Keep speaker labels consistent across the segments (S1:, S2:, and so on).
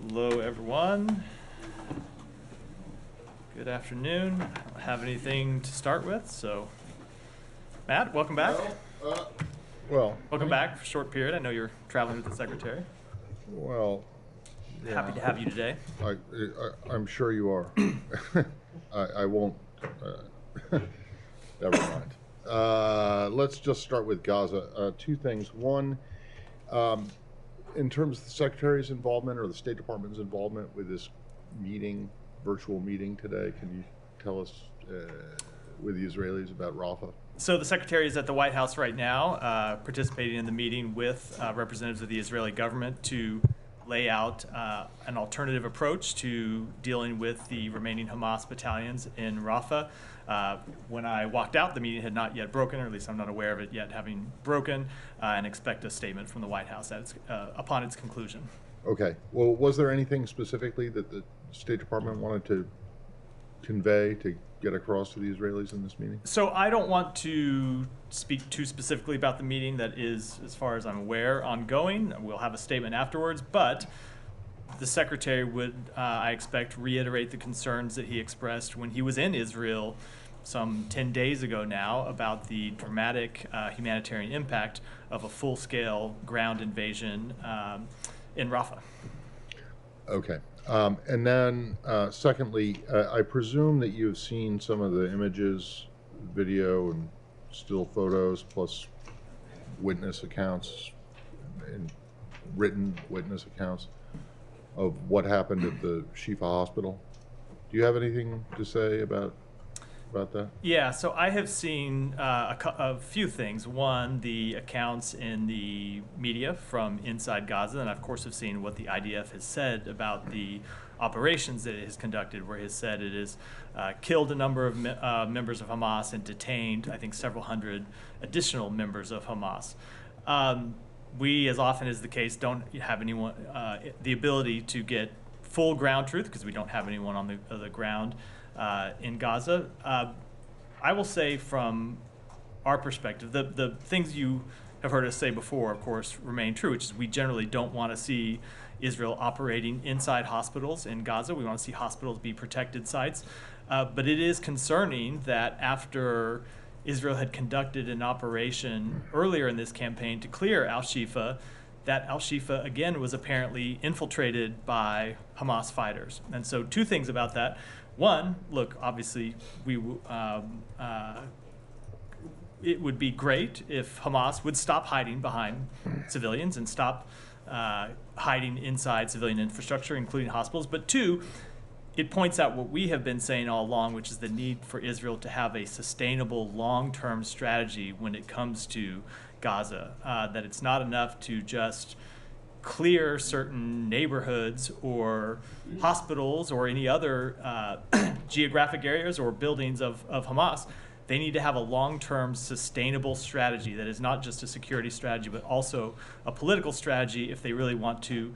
S1: Hello, everyone. Good afternoon. I don't have anything to start with, so Matt, welcome back. Welcome back for a short period. I know you're traveling with the secretary.
S2: Well, yeah.
S1: Happy to have you today.
S2: I'm sure you are. I won't. Never mind. Let's just start with Gaza. Two things. One, in terms of the Secretary's involvement or the State Department's involvement with this meeting, virtual meeting today, can you tell us with the Israelis about Rafah?
S1: So the Secretary is at the White House right now, participating in the meeting with representatives of the Israeli government to lay out an alternative approach to dealing with the remaining Hamas battalions in Rafah. When I walked out, the meeting had not yet broken, or at least I'm not aware of it yet having broken, and expect a statement from the White House upon its conclusion.
S2: Okay. Well, was there anything specifically that the State Department wanted to convey, to get across to the Israelis in this meeting?
S1: So I don't want to speak too specifically about the meeting that is, as far as I'm aware, ongoing. We'll have a statement afterwards, but the Secretary would, I expect, reiterate the concerns that he expressed when he was in Israel some 10 days ago now about the dramatic humanitarian impact of a full-scale ground invasion in Rafah.
S2: Okay. And then, secondly, I presume that you've seen some of the images, video, and still photos, plus witness accounts and written witness accounts of what happened at the Shifa Hospital. Do you have anything to say about that?
S1: Yeah, so I have seen a few things. One, the accounts in the media from inside Gaza, and I, of course, have seen what the IDF has said about the operations that it has conducted, where it has said it has killed a number of members of Hamas and detained, I think, several hundred additional members of Hamas. We, as often is the case, don't have anyone the ability to get full ground truth because we don't have anyone on the ground in Gaza. I will say from our perspective, the things you have heard us say before, of course, remain true, which is we generally don't want to see Israel operating inside hospitals in Gaza. We want to see hospitals be protected sites. But it is concerning that after Israel had conducted an operation earlier in this campaign to clear Al-Shifa, that Al-Shifa again was apparently infiltrated by Hamas fighters. And so two things about that. One, look, obviously it would be great if Hamas would stop hiding behind civilians and stop hiding inside civilian infrastructure, including hospitals. But two, it points out what we have been saying all along, which is the need for Israel to have a sustainable long-term strategy when it comes to Gaza, that it's not enough to just clear certain neighborhoods or hospitals or any other geographic areas or buildings of Hamas. They need to have a long-term sustainable strategy that is not just a security strategy, but also a political strategy if they really want to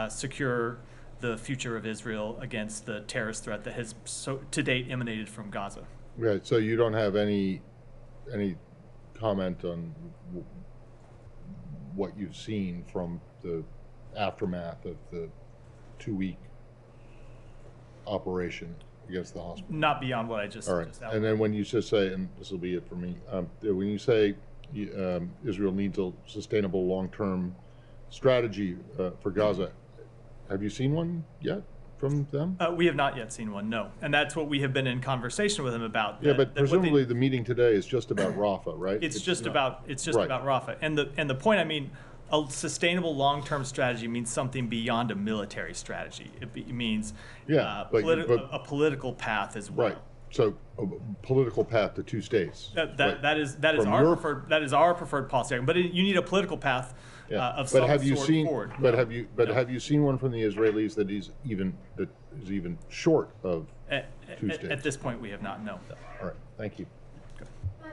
S1: secure the future of Israel against the terrorist threat that has to date emanated from Gaza.
S2: Right, so you don't have any comment on what you've seen from the aftermath of the 2-week operation against the hospital?
S1: Not beyond what I just
S2: All right.
S1: just outlined.
S2: And then when you just say, and this will be it for me, when you say Israel needs a sustainable long-term strategy for Gaza, have you seen one yet from them?
S1: We have not yet seen one, no. And that's what we have been in conversation with them about.
S2: Yeah, but presumably the meeting today is just about Rafah, right?
S1: It's just about
S2: right.
S1: Rafah. And the point, I mean, a sustainable long-term strategy means something beyond a military strategy. It means a political path as well.
S2: Right. So a political path to 2 states.
S1: That is our preferred policy. But you need a political path of some sort forward.
S2: Have you seen one from the Israelis that is even short of 2 states?
S1: At this point, we have not. No.
S2: All right. Thank you.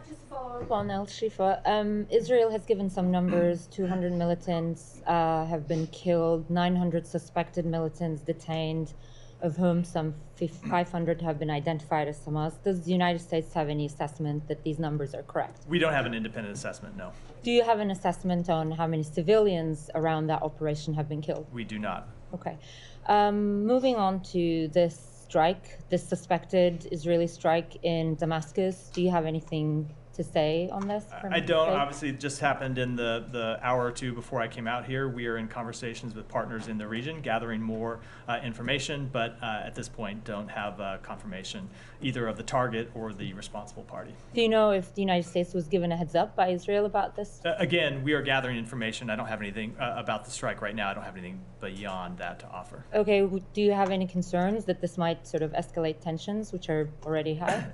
S3: Just to follow up on Al-Shifa, Israel has given some numbers. 200 militants have been killed, 900 suspected militants detained, of whom some 500 have been identified as Hamas. Does the United States have any assessment that these numbers are correct?
S1: We don't have an independent assessment, no.
S3: Do you have an assessment on how many civilians around that operation have been killed?
S1: We do not.
S3: Okay. Moving on to this strike, this suspected Israeli strike in Damascus, do you have anything to say on this?
S1: I don't. Obviously, it just happened in the hour or two before I came out here. We are in conversations with partners in the region, gathering more information, but at this point don't have confirmation either of the target or the responsible party.
S3: Do you know if the United States was given a heads up by Israel about this?
S1: Again, we are gathering information. I don't have anything about the strike right now. I don't have anything beyond that to offer.
S3: Okay. Do you have any concerns that this might sort of escalate tensions, which are already high?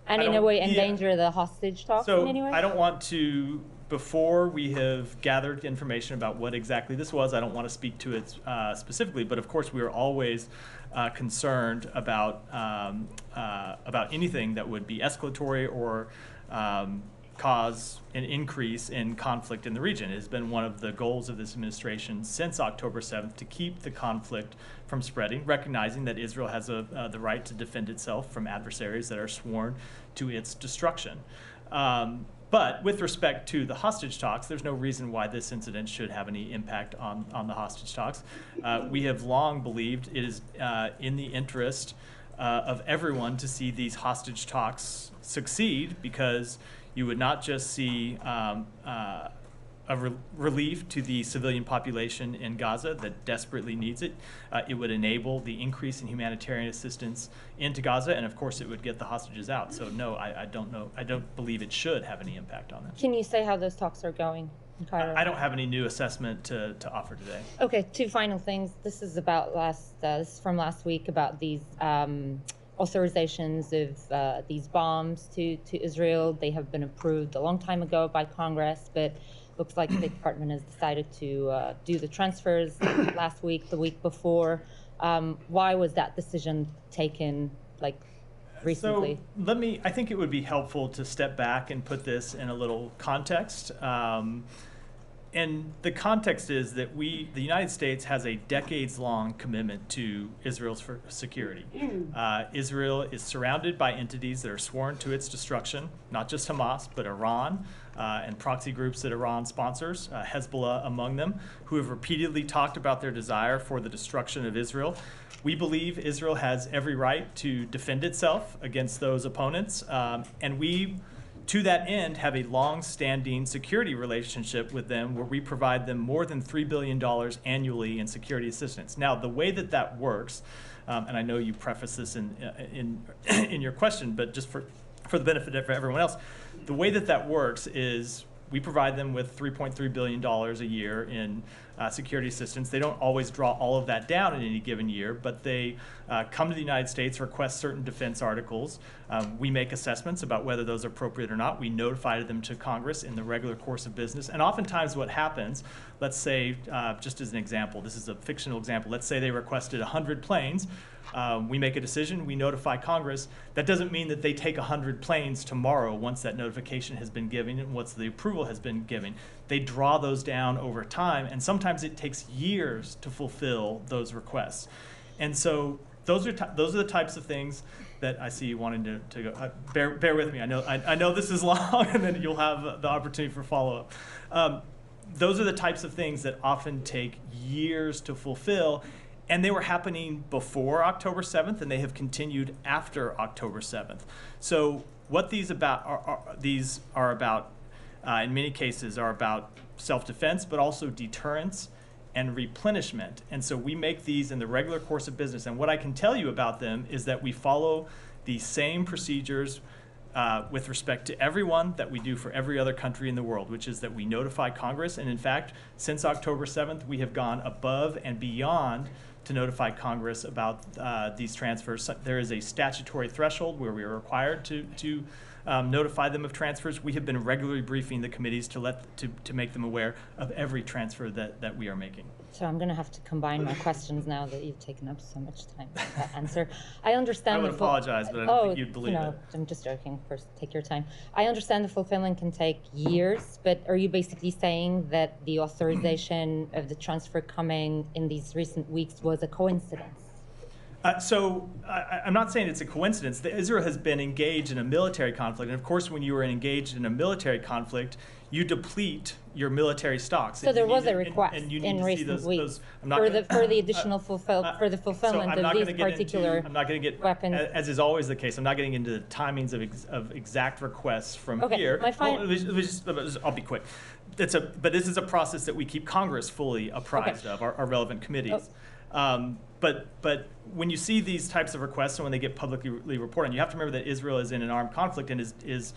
S3: And in a way endanger the hostage talks in any way?
S1: I don't want to, before we have gathered information about what exactly this was, I don't want to speak to it specifically, but of course we are always concerned about anything that would be escalatory or cause an increase in conflict in the region. It has been one of the goals of this administration since October 7th to keep the conflict from spreading, recognizing that Israel has the right to defend itself from adversaries that are sworn to its destruction. But with respect to the hostage talks, there's no reason why this incident should have any impact on the hostage talks. We have long believed it is in the interest of everyone to see these hostage talks succeed, because you would not just see relief to the civilian population in Gaza that desperately needs it. It would enable the increase in humanitarian assistance into Gaza, and of course it would get the hostages out. So no, I don't know. I don't believe it should have any impact on that.
S3: Can you say how those talks are going in Cairo?
S1: I don't have any new assessment to offer today.
S3: Okay, 2 final things. This is about this is from last week about these authorizations of these bombs to Israel. They have been approved a long time ago by Congress, but looks like the State Department has decided to do the transfers last week, the week before. Why was that decision taken recently?
S1: So I think it would be helpful to step back and put this in a little context. And the context is that the United States has a decades-long commitment to Israel's security. Israel is surrounded by entities that are sworn to its destruction, not just Hamas, but Iran and proxy groups that Iran sponsors, Hezbollah among them, who have repeatedly talked about their desire for the destruction of Israel. We believe Israel has every right to defend itself against those opponents, and we, to that end, have a long-standing security relationship with them where we provide them more than $3 billion annually in security assistance. Now, the way that that works, and I know you preface this in your question, but just for the benefit of everyone else, the way that that works is we provide them with $3.3 billion a year in security assistance. They don't always draw all of that down in any given year, but they come to the United States, request certain defense articles. We make assessments about whether those are appropriate or not. We notify them to Congress in the regular course of business. And oftentimes what happens, let's say, just as an example, this is a fictional example, let's say they requested 100 planes. We make a decision, we notify Congress. That doesn't mean that they take 100 planes tomorrow once that notification has been given and once the approval has been given. They draw those down over time, and sometimes it takes years to fulfill those requests. And so those are the types of things that I see you wanting to go. Bear with me. I know this is long, and then you'll have the opportunity for follow-up. Those are the types of things that often take years to fulfill. And they were happening before October 7th, and they have continued after October 7th. So what these are about, in many cases, are about self-defense, but also deterrence and replenishment. And so we make these in the regular course of business. And what I can tell you about them is that we follow the same procedures with respect to everyone that we do for every other country in the world, which is that we notify Congress. And in fact, since October 7th, we have gone above and beyond to notify Congress about these transfers. There is a statutory threshold where we are required to notify them of transfers. We have been regularly briefing the committees to make them aware of every transfer that we are making.
S3: So I'm going to have to combine my questions now that you've taken up so much time with that answer. I understand.
S1: I would apologize, but I don't think you'd believe it.
S3: I'm just joking. Of course, take your time. I understand the fulfillment can take years, but are you basically saying that the authorization of the transfer coming in these recent weeks was a coincidence?
S1: I'm not saying it's a coincidence. Israel has been engaged in a military conflict, and of course, when you are engaged in a military conflict, you deplete your military stocks.
S3: So there was a request in recent weeks for the additional fulfillment of these particular
S1: I'm not going to get
S3: weapons.
S1: As is always the case, I'm not getting into the timings of exact requests from here. I'll be quick. But this is a process that we keep Congress fully apprised of, our relevant committees. But when you see these types of requests and when they get publicly reported, you have to remember that Israel is in an armed conflict and is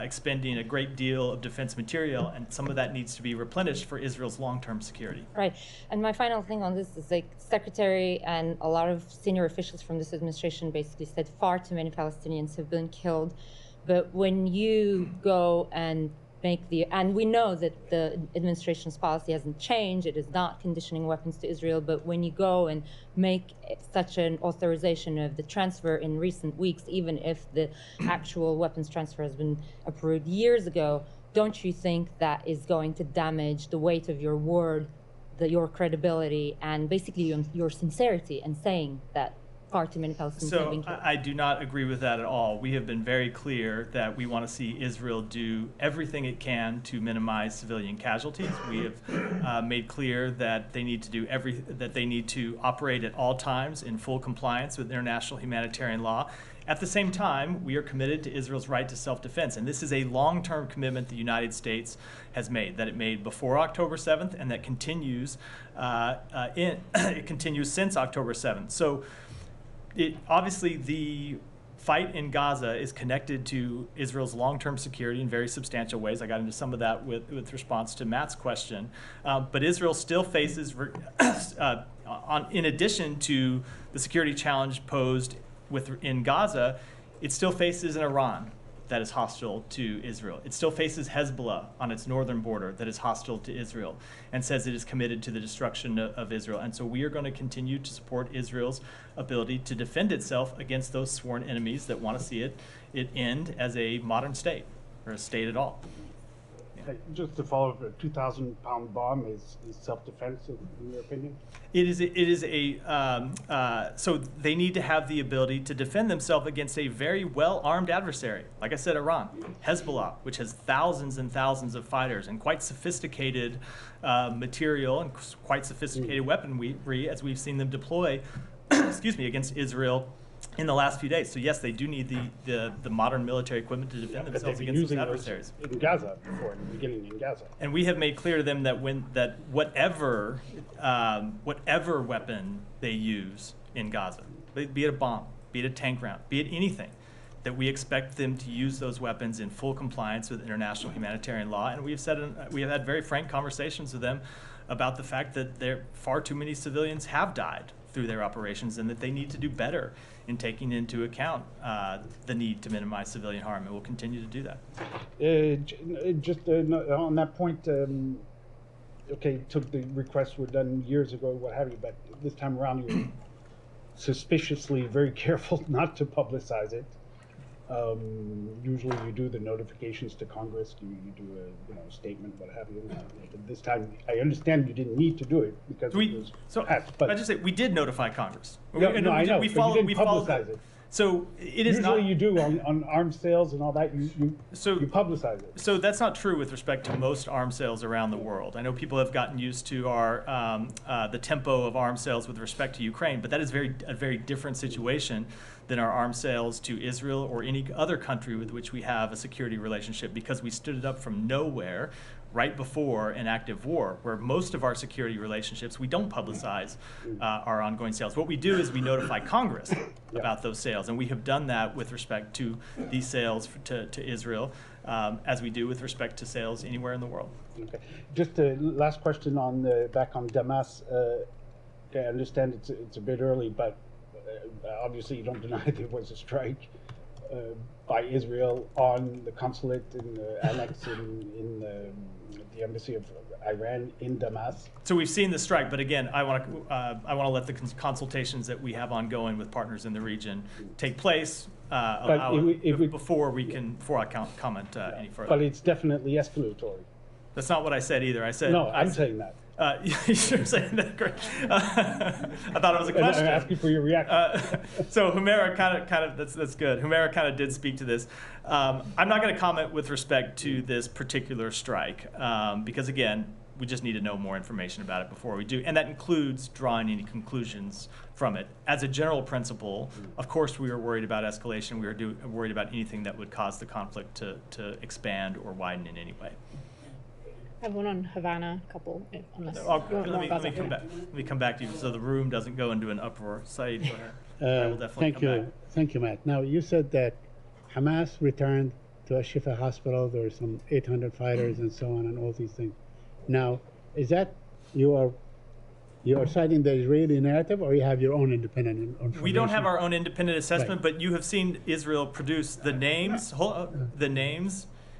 S1: expending a great deal of defense material, and some of that needs to be replenished for Israel's long-term security.
S3: Right. And my final thing on this is, like, Secretary and a lot of senior officials from this administration basically said far too many Palestinians have been killed. But when you go and and we know that the administration's policy hasn't changed, it is not conditioning weapons to Israel, but when you go and make such an authorization of the transfer in recent weeks, even if the actual weapons transfer has been approved years ago, don't you think that is going to damage the weight of your word, your credibility, and basically your sincerity in saying that far too many Palestinians have been killed?
S1: I do not agree with that at all. We have been very clear that we want to see Israel do everything it can to minimize civilian casualties. We have made clear that they need to do that they need to operate at all times in full compliance with international humanitarian law. At the same time, we are committed to Israel's right to self-defense, and this is a long-term commitment the United States has made, that it made before October 7th, and that continues it continues since October 7th. So obviously, the fight in Gaza is connected to Israel's long-term security in very substantial ways. I got into some of that with response to Matt's question. But Israel still faces, in addition to the security challenge posed in Gaza, it still faces an Iran that is hostile to Israel. It still faces Hezbollah on its northern border that is hostile to Israel and says it is committed to the destruction of Israel. And so we are going to continue to support Israel's ability to defend itself against those sworn enemies that want to see it end as a modern state or a state at all. Yeah.
S4: Just to follow up, a 2,000-pound bomb is self-defense, in your opinion?
S1: It is so they need to have the ability to defend themselves against a very well-armed adversary. Like I said, Iran, Hezbollah, which has thousands and thousands of fighters and quite sophisticated material and quite sophisticated weaponry, as we've seen them deploy, excuse me, against Israel in the last few days. So yes, they do need the modern military equipment to defend themselves against those adversaries.
S4: In Gaza before, in the beginning in Gaza.
S1: And we have made clear to them that whatever weapon they use in Gaza, be it a bomb, be it a tank round, be it anything, that we expect them to use those weapons in full compliance with international humanitarian law. And we have had very frank conversations with them about the fact that far too many civilians have died through their operations, and that they need to do better in taking into account the need to minimize civilian harm, and we'll continue to do that.
S4: Just on that point, okay, the requests were done years ago, what have you, but this time around you're suspiciously very careful not to publicize it. Usually you do the notifications to Congress, you do a statement, what have you. This time, I understand you didn't need to do it because it was passed. But
S1: I just say we did notify Congress.
S4: No, I know.
S1: We
S4: followed.
S1: We
S4: publicize it.
S1: So it is
S4: usually
S1: not.
S4: You do on arms sales and all that. You publicize it.
S1: So that's not true with respect to most arms sales around the world. I know people have gotten used to the tempo of arms sales with respect to Ukraine, but that is a very different situation than our arms sales to Israel or any other country with which we have a security relationship, because we stood it up from nowhere right before an active war, where most of our security relationships, we don't publicize our ongoing sales. What we do is we notify Congress about those sales, and we have done that with respect to these sales to Israel, as we do with respect to sales anywhere in the world.
S4: Okay. Just a last question back on Damas. Okay, I understand it's a bit early, but obviously you don't deny there was a strike by Israel on the consulate in the annex in the embassy of Iran in Damas.
S1: So we've seen the strike, but again, I want to let the consultations that we have ongoing with partners in the region take place before I comment any further.
S4: But it's definitely escalatory.
S1: That's not what I said either. I said
S4: no. I'm saying that.
S1: You're saying that, great. I thought it was a question.
S4: I'm asking for your reaction.
S1: So Humera kind of that's good. Humera kind of did speak to this. I'm not going to comment with respect to this particular strike because again, we just need to know more information about it before we do, and that includes drawing any conclusions from it. As a general principle, of course, we are worried about escalation. We are worried about anything that would cause the conflict to expand or widen in any way.
S5: I have one on Havana, a couple, unless
S1: let me come back to you so the room doesn't go into an uproar. Saeed, go ahead. I will definitely
S6: thank you. Thank you, Matt. Now, you said that Hamas returned to Al-Shifa hospital. There were some 800 fighters and so on and all these things. Now, is that you are citing the Israeli narrative, or you have your own independent information?
S1: We don't have our own independent assessment, right. But you have seen Israel produce the names,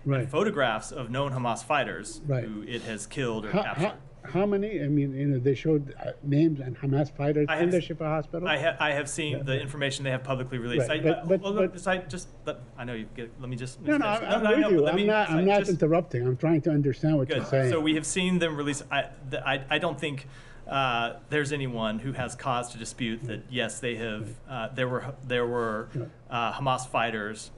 S6: right.
S1: and photographs of known Hamas fighters
S6: right.
S1: who it has killed or captured.
S6: How many? I mean, they showed names and Hamas fighters in the Shifa hospital.
S1: I have seen the information they have publicly released.
S6: Right.
S1: I know you get. Let me just.
S6: No, I'm with you. I'm not interrupting. I'm trying to understand what you're saying.
S1: So we have seen them release. I don't think there's anyone who has cause to dispute that. Yes, they have. There were Hamas fighters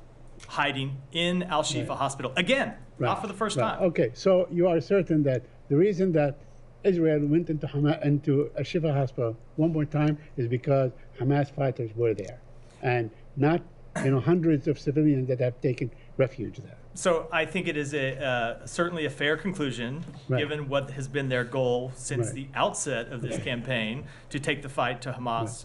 S1: hiding in Al-Shifa hospital again, not for the first time.
S6: Okay, so you are certain that the reason that Israel went into Al-Shifa hospital one more time is because Hamas fighters were there, and not hundreds of civilians that have taken refuge there.
S1: So I think it is certainly a fair conclusion, given what has been their goal since the outset of this campaign, to take the fight to Hamas.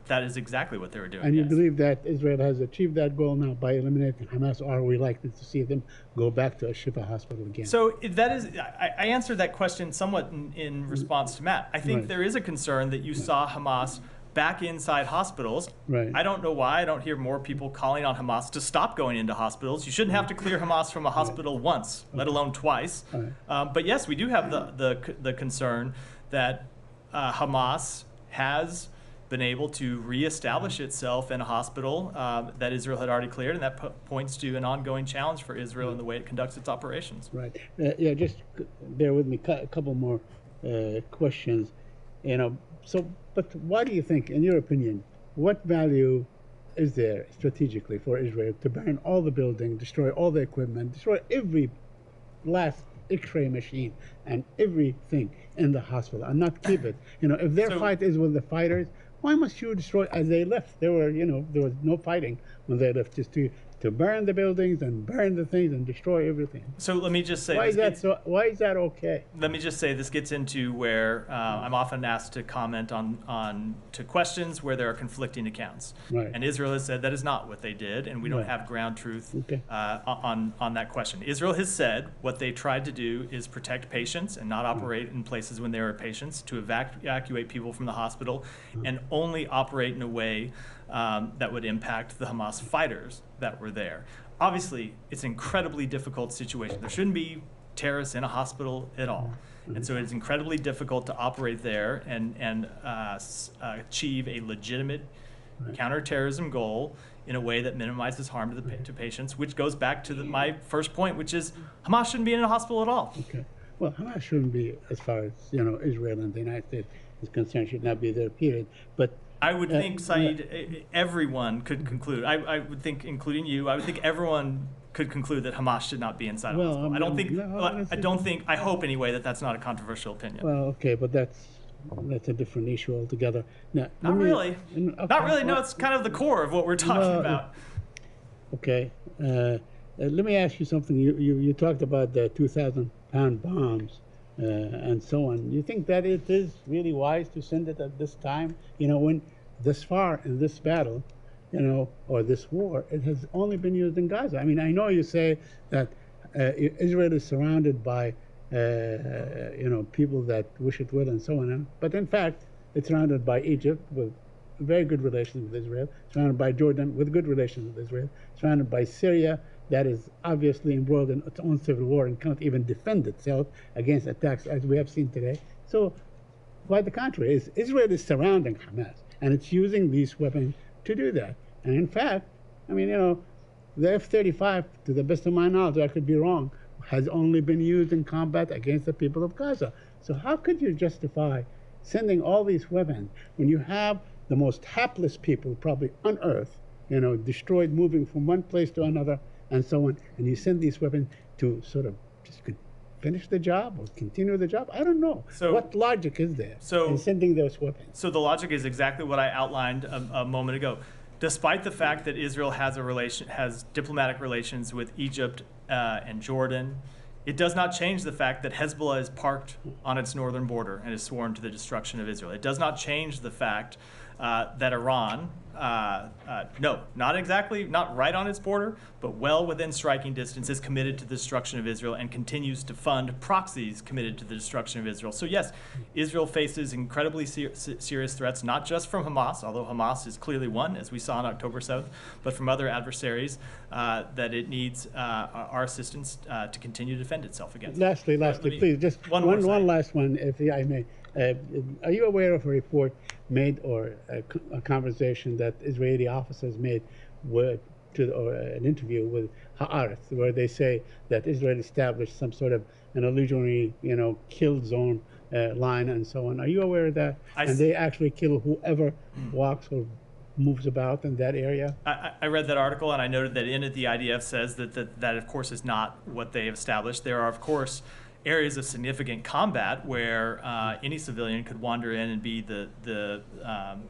S1: That is exactly what they were doing.
S6: And you believe that Israel has achieved that goal now by eliminating Hamas, or are we likely to see them go back to Al-Shifa hospital again?
S1: So that is, I answered that question somewhat in response to Matt. I think there is a concern that you saw Hamas back inside hospitals.
S6: Right.
S1: I don't know why I don't hear more people calling on Hamas to stop going into hospitals. You shouldn't have to clear Hamas from a hospital once, let alone twice. But yes, we do have the concern that Hamas has been able to reestablish itself in a hospital that Israel had already cleared, and that points to an ongoing challenge for Israel in the way it conducts its operations.
S6: Right. Yeah, just bear with me. A couple more questions. You know, so, but why do you think, in your opinion, what value is there strategically for Israel to burn all the building, destroy all the equipment, destroy every last X-ray machine and everything in the hospital, and not keep it? You know, if their fight is with the fighters, why must you destroy as they left? There were, you know, there was no fighting when they left, just to burn the buildings and burn the things and destroy everything.
S1: So let me just say,
S6: why is that okay?
S1: Let me just say this gets into where I'm often asked to comment on questions where there are conflicting accounts.
S6: Right.
S1: And Israel has said that is not what they did, and we don't have ground truth on that question. Israel has said what they tried to do is protect patients and not operate in places when there are patients, to evacuate people from the hospital, and only operate in a way that would impact the Hamas fighters that were there. Obviously, it's an incredibly difficult situation. There shouldn't be terrorists in a hospital at all. And so it's incredibly difficult to operate there and achieve a legitimate counterterrorism goal in a way that minimizes harm to patients, which goes back to my first point, which is Hamas shouldn't be in a hospital at all.
S6: Okay. Well, Hamas shouldn't be, as far as, you know, Israel and the United States is concerned, should not be there, period. But
S1: I would think, Saeed, everyone could conclude, I would think, including you, I would think everyone could conclude that Hamas should not be inside a hospital. I hope anyway that that's not a controversial opinion.
S6: Well, okay, but that's a different issue altogether. Now,
S1: not really. No, it's kind of the core of what we're talking about.
S6: Okay. Let me ask you something. You talked about the 2,000-pound bombs and so on. You think that it is really wise to send it at this time? You know, when this far in this battle, you know, or this war, it has only been used in Gaza. I mean, I know you say that Israel is surrounded by, you know, people that wish it well and so on, but in fact, it's surrounded by Egypt with very good relations with Israel, surrounded by Jordan with good relations with Israel, surrounded by Syria, that is obviously embroiled in its own civil war and cannot even defend itself against attacks as we have seen today. So, quite the contrary, Israel is surrounding Hamas, and it's using these weapons to do that. And in fact, I mean, you know, the F-35, to the best of my knowledge, I could be wrong, has only been used in combat against the people of Gaza. So how could you justify sending all these weapons when you have the most hapless people probably on earth, you know, destroyed, moving from one place to another, and so on, and you send these weapons to sort of just finish the job or continue the job? I don't know. So, what logic is there in sending those weapons?
S1: So the logic is exactly what I outlined a moment ago. Despite the fact that Israel has diplomatic relations with Egypt and Jordan, it does not change the fact that Hezbollah is parked on its northern border and is sworn to the destruction of Israel. It does not change the fact that Iran, not right on its border, but well within striking distance, is committed to the destruction of Israel and continues to fund proxies committed to the destruction of Israel. So yes, Israel faces incredibly serious threats, not just from Hamas, although Hamas is clearly one, as we saw on October 7th, but from other adversaries that it needs our assistance to continue to defend itself against.
S6: Lastly, please, just one last one, if I may. Are you aware of a report made or a conversation that Israeli officers made or an interview with Haaretz, where they say that Israel established some sort of an illusionary, you know, kill zone line and so on? Are you aware of that? And they actually kill whoever walks or moves about in that area?
S1: I read that article, and I noted that in it the IDF says that of course is not what they have established. There are of course areas of significant combat where any civilian could wander in and be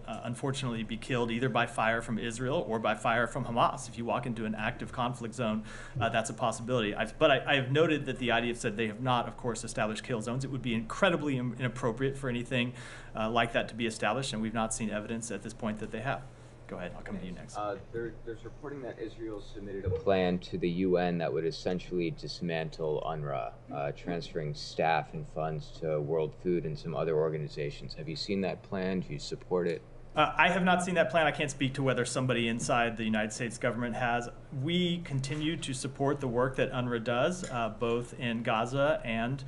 S1: unfortunately be killed either by fire from Israel or by fire from Hamas. If you walk into an active conflict zone, that's a possibility. But I have noted that the IDF said they have not, of course, established kill zones. It would be incredibly inappropriate for anything like that to be established, and we've not seen evidence at this point that they have. Go ahead, I'll come to you next.
S7: There's reporting that Israel submitted a plan to the UN that would essentially dismantle UNRWA, transferring staff and funds to World Food and some other organizations. Have you seen that plan? Do you support it?
S1: I have not seen that plan. I can't speak to whether somebody inside the United States government has. We continue to support the work that UNRWA does, both in Gaza and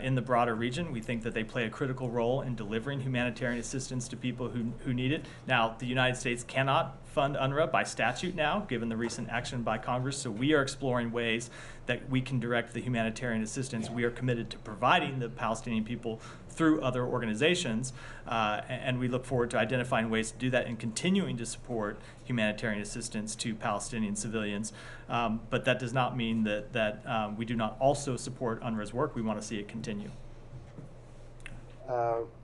S1: in the broader region. We think that they play a critical role in delivering humanitarian assistance to people who need it. Now, the United States cannot fund UNRWA by statute now, given the recent action by Congress, so we are exploring ways that we can direct the humanitarian assistance. We are committed to providing the Palestinian people through other organizations, and we look forward to identifying ways to do that and continuing to support humanitarian assistance to Palestinian civilians. But that does not mean that we do not also support UNRWA's work. We want to see it continue.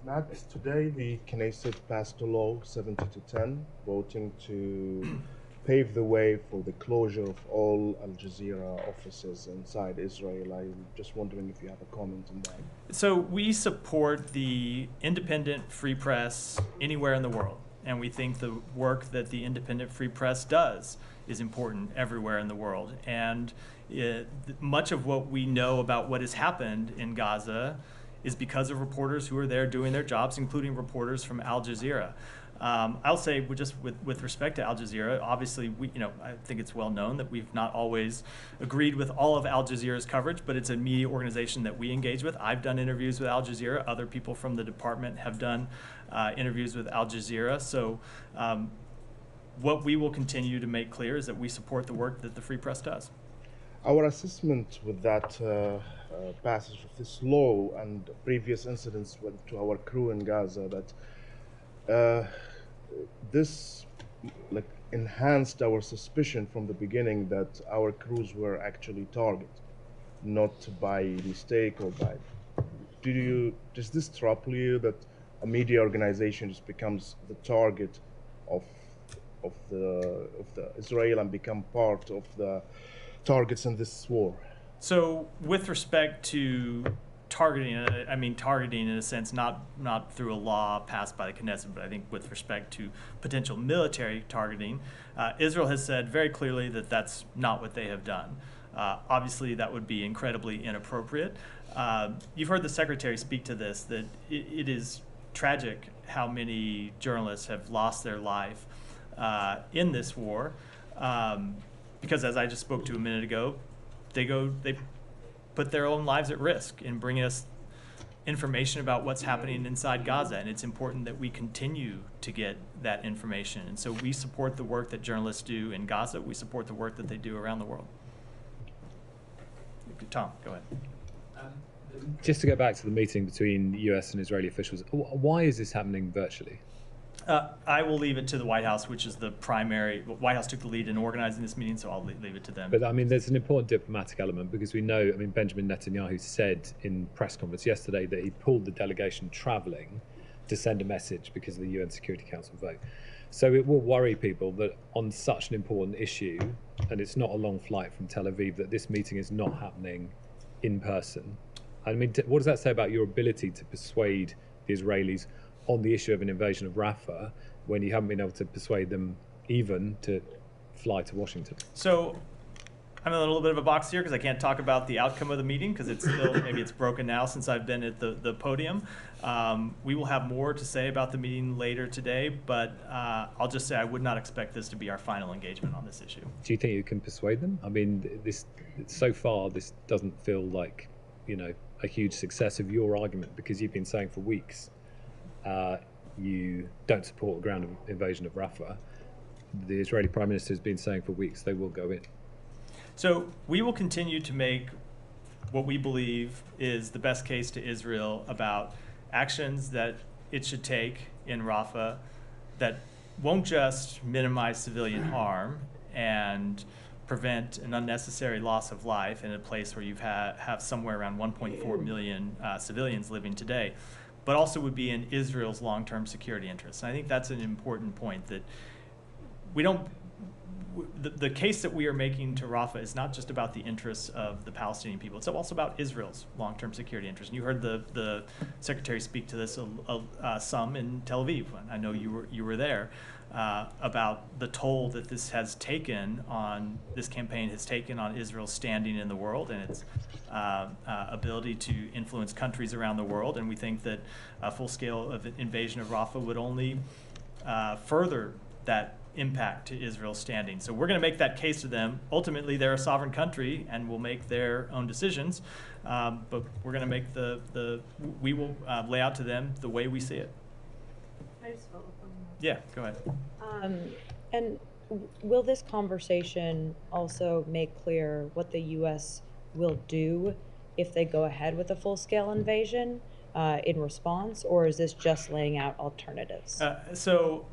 S8: Matt, today the Knesset passed a law 70 to 10, voting to pave the way for the closure of all Al Jazeera offices inside Israel. I'm just wondering if you have a comment on that.
S1: So we support the independent free press anywhere in the world, and we think the work that the independent free press does is important everywhere in the world. And much of what we know about what has happened in Gaza is because of reporters who are there doing their jobs, including reporters from Al Jazeera. I'll say, just with respect to Al Jazeera, obviously, I think it's well known that we've not always agreed with all of Al Jazeera's coverage, but it's a media organization that we engage with. I've done interviews with Al Jazeera. Other people from the department have done interviews with Al Jazeera. So what we will continue to make clear is that we support the work that the Free Press does.
S8: Our assessment with that passage of this law and previous incidents to our crew in Gaza that this enhanced our suspicion from the beginning that our crews were actually targeted, not by mistake or by. Does this trouble you that a media organization just becomes the target of the Israel and become part of the targets in this war?
S1: So with respect to targeting, I mean targeting in a sense, not through a law passed by the Knesset, but I think with respect to potential military targeting, Israel has said very clearly that that's not what they have done. Obviously, that would be incredibly inappropriate. You've heard the Secretary speak to this, that it is tragic how many journalists have lost their life in this war, because as I just spoke to a minute ago, they put their own lives at risk in bringing us information about what's happening inside Gaza, and it's important that we continue to get that information. And so we support the work that journalists do in Gaza. We support the work that they do around the world. Tom, go ahead.
S9: Just to go back to the meeting between US and Israeli officials, why is this happening virtually?
S1: I will leave it to the White House, which is the primary. White House took the lead in organizing this meeting, so I'll leave it to them.
S9: But I mean, there's an important diplomatic element because we know, I mean, Benjamin Netanyahu said in press conference yesterday that he pulled the delegation traveling to send a message because of the UN Security Council vote. So it will worry people that on such an important issue, and it's not a long flight from Tel Aviv, that this meeting is not happening in person. I mean, what does that say about your ability to persuade the Israelis on the issue of an invasion of Rafah when you haven't been able to persuade them even to fly to Washington?
S1: So I'm in a little bit of a box here because I can't talk about the outcome of the meeting because it's still, maybe it's broken now since I've been at the podium. We will have more to say about the meeting later today, but I'll just say I would not expect this to be our final engagement on this issue.
S9: Do you think you can persuade them? I mean, so far this doesn't feel like, a huge success of your argument because you've been saying for weeks you don't support a ground invasion of Rafah. The Israeli Prime Minister has been saying for weeks they will go in.
S1: So we will continue to make what we believe is the best case to Israel about actions that it should take in Rafah that won't just minimize civilian harm and prevent an unnecessary loss of life in a place where you have somewhere around 1.4 million civilians living today, but also would be in Israel's long-term security interests. And I think that's an important point, that we don't. The case that we are making to Rafah is not just about the interests of the Palestinian people. It's also about Israel's long-term security interests. And you heard the Secretary speak to this some in Tel Aviv. I know you were there, about the toll that this campaign has taken on Israel's standing in the world and its ability to influence countries around the world. And we think that a full-scale invasion of Rafah would only further that impact to Israel's standing. So we're going to make that case to them. Ultimately, they're a sovereign country and will make their own decisions. But we're going to make we will lay out to them the way we see it.
S5: I just follow up on that.
S1: Yeah, go ahead.
S10: And will this conversation also make clear what the U.S. will do if they go ahead with a full-scale invasion in response, or is this just laying out alternatives?
S1: So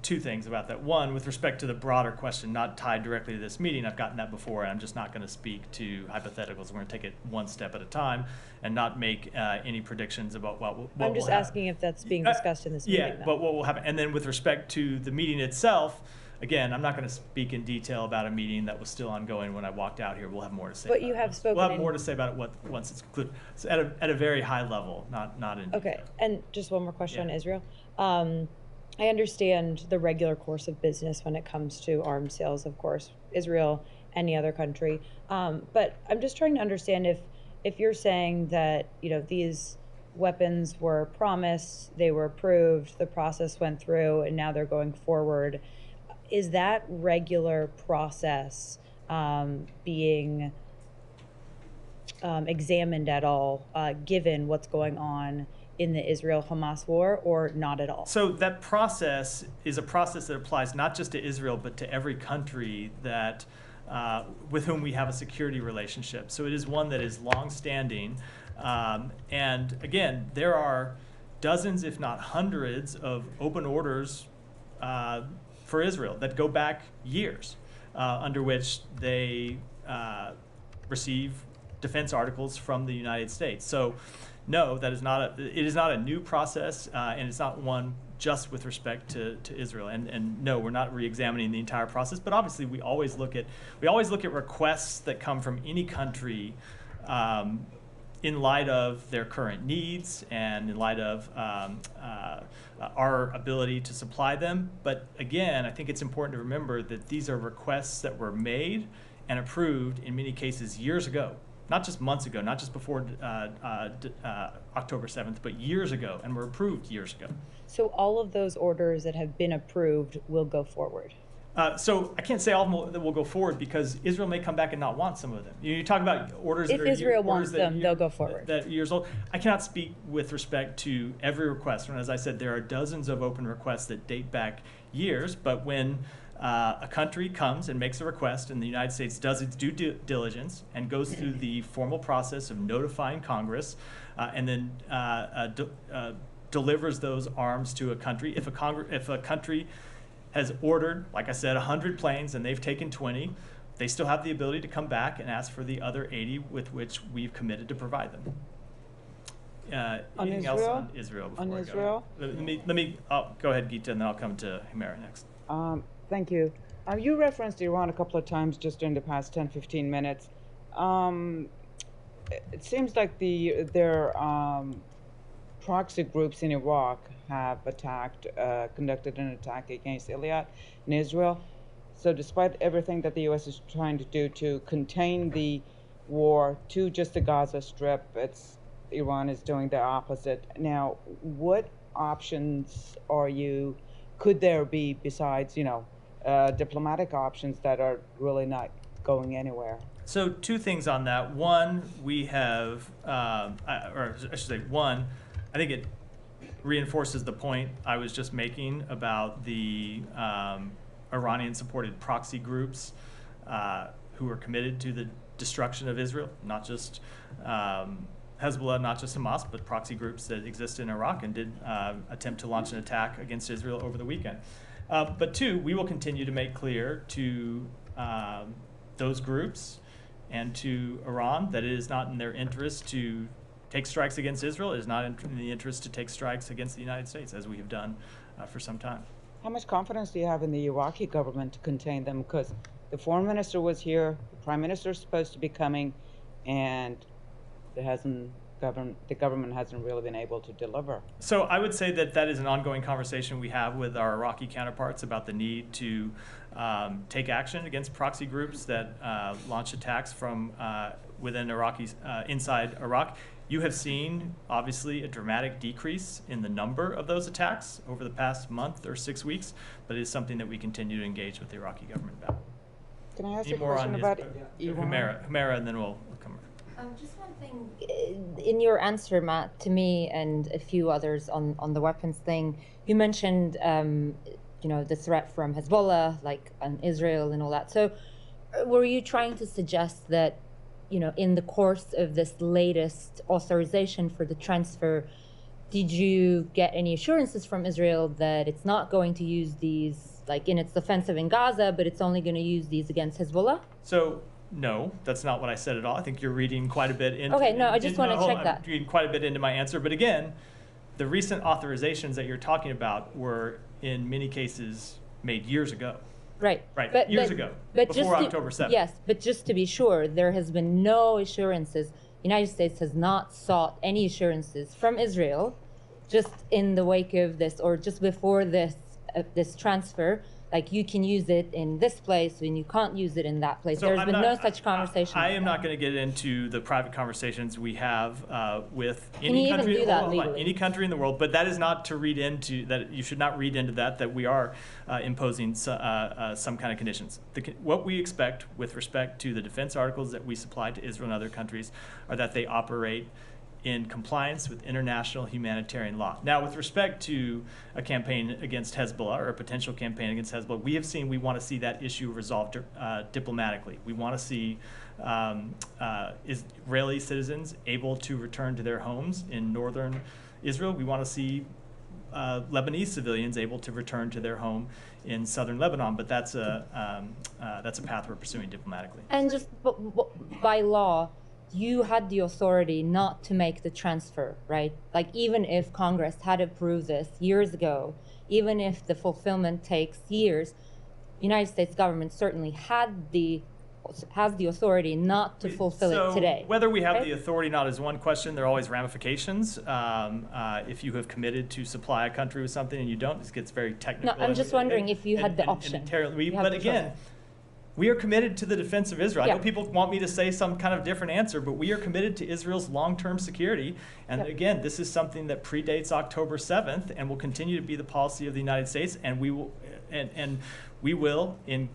S1: two things about that. One, with respect to the broader question, not tied directly to this meeting, I've gotten that before, and I'm just not going to speak to hypotheticals. We're going to take it one step at a time and not make any predictions about what
S10: I'm just asking if that's being discussed in this meeting.
S1: Yeah, but what will happen? And then with respect to the meeting itself, again, I'm not going to speak in detail about a meeting that was still ongoing when I walked out here. We'll have more to say.
S10: But
S1: about
S10: you have
S1: it.
S10: spoken.
S1: We'll have more to say about it once it's concluded. So at a very high level, not in detail.
S10: Okay, and just one more question on
S1: Yeah.
S10: Israel. I understand the regular course of business when it comes to arms sales, of course, Israel, any other country. But I'm just trying to understand if you're saying that, you know, these weapons were promised, they were approved, the process went through, and now they're going forward. Is that regular process being examined at all, given what's going on in the Israel-Hamas war, or not at all?
S1: So that process is a process that applies not just to Israel, but to every country that with whom we have a security relationship. So it is one that is long-standing. And again, there are dozens, if not hundreds, of open orders for Israel that go back years, under which they receive defense articles from the United States. So no, it is not a new process, and it's not one just with respect to Israel. And no, we're not re-examining the entire process, but obviously we always look at requests that come from any country in light of their current needs and in light of our ability to supply them. But again, I think it's important to remember that these are requests that were made and approved in many cases years ago. Not just months ago, not just before October 7th, but years ago, and were approved years ago.
S10: So all of those orders that have been approved will go forward?
S1: So I can't say all of them will go forward because Israel may come back and not want some of them. You talk about orders
S10: If
S1: that are
S10: Israel
S1: orders
S10: wants
S1: that
S10: them, they'll go forward.
S1: That years old. I cannot speak with respect to every request. And as I said, there are dozens of open requests that date back years, but when a country comes and makes a request and the United States does its due diligence and goes through the formal process of notifying Congress and then delivers those arms to a country. If a country has ordered, like I said, 100 planes and they've taken 20, they still have the ability to come back and ask for the other 80 with which we've committed to provide them. Anything else on Israel before I go? Let me go ahead, Gita, and then I'll come to Himera next.
S11: Thank you. You referenced Iran a couple of times just in the past 10-15 minutes. It seems like their proxy groups in Iraq have conducted an attack against Iliad in Israel. So despite everything that the U.S. is trying to do to contain the war to just the Gaza Strip, Iran is doing the opposite. Now, what options could there be besides, diplomatic options that are really not going anywhere?
S1: So two things on that. One, we have, or I should say one, I think it reinforces the point I was just making about the Iranian-supported proxy groups who are committed to the destruction of Israel, not just Hezbollah, not just Hamas, but proxy groups that exist in Iraq and did attempt to launch an attack against Israel over the weekend. But two, we will continue to make clear to those groups and to Iran that it is not in their interest to take strikes against Israel. It is not in the interest to take strikes against the United States, as we have done for some time.
S11: How much confidence do you have in the Iraqi government to contain them? Because the foreign minister was here, the prime minister is supposed to be coming, and the government hasn't really been able to deliver.
S1: So I would say that is an ongoing conversation we have with our Iraqi counterparts about the need to take action against proxy groups that launch attacks from within inside Iraq. You have seen, obviously, a dramatic decrease in the number of those attacks over the past month or 6 weeks, but it is something that we continue to engage with the Iraqi government about.
S11: Can I ask
S1: Any
S11: a
S1: more
S11: question
S1: on
S11: about
S1: Iran? Humera, and then we'll come.
S3: Just one thing, in your answer, Matt, to me and a few others on the weapons thing, you mentioned, the threat from Hezbollah, like on Israel and all that. So were you trying to suggest that, in the course of this latest authorization for the transfer, did you get any assurances from Israel that it's not going to use these, like in its offensive in Gaza, but it's only going to use these against Hezbollah?
S1: So, no, that's not what I said at all. I think you're reading quite a bit into.
S3: Okay, no, I just want to check that.
S1: I'm reading quite a bit into my answer, but again, the recent authorizations that you're talking about were in many cases made years ago.
S3: Right.
S1: Right. Years ago, before October 7th.
S3: Yes, but just to be sure, there has been no assurances. The United States has not sought any assurances from Israel, just in the wake of this or just before this transfer. Like, you can use it in this place and you can't use it in that place.
S1: So
S3: There's been no such conversation.
S1: I am not going to get into the private conversations we have with
S3: Can
S1: any
S3: you even
S1: country,
S3: do that legally?
S1: any country in the world, but that is not to read into that. You should not read into that we are imposing some kind of conditions. What we expect with respect to the defense articles that we supply to Israel and other countries are that they operate in compliance with international humanitarian law. Now, with respect to a campaign against Hezbollah or a potential campaign against Hezbollah, we want to see that issue resolved diplomatically. We want to see Israeli citizens able to return to their homes in northern Israel. We want to see Lebanese civilians able to return to their home in southern Lebanon, but that's a path we're pursuing diplomatically.
S3: And just by law, you had the authority not to make the transfer, right? Like, even if Congress had approved this years ago, even if the fulfillment takes years, the United States government certainly has the authority not to fulfill it today.
S1: Whether we have the authority or not is one question. There are always ramifications. If you have committed to supply a country with something and you don't, this gets very technical.
S3: No, I'm just wondering if you had the option.
S1: But again, we are committed to the defense of Israel.
S3: Yeah.
S1: I know people want me to say some kind of different answer, but we are committed to Israel's long-term security. And again, this is something that predates October 7th and will continue to be the policy of the United States. And we will, in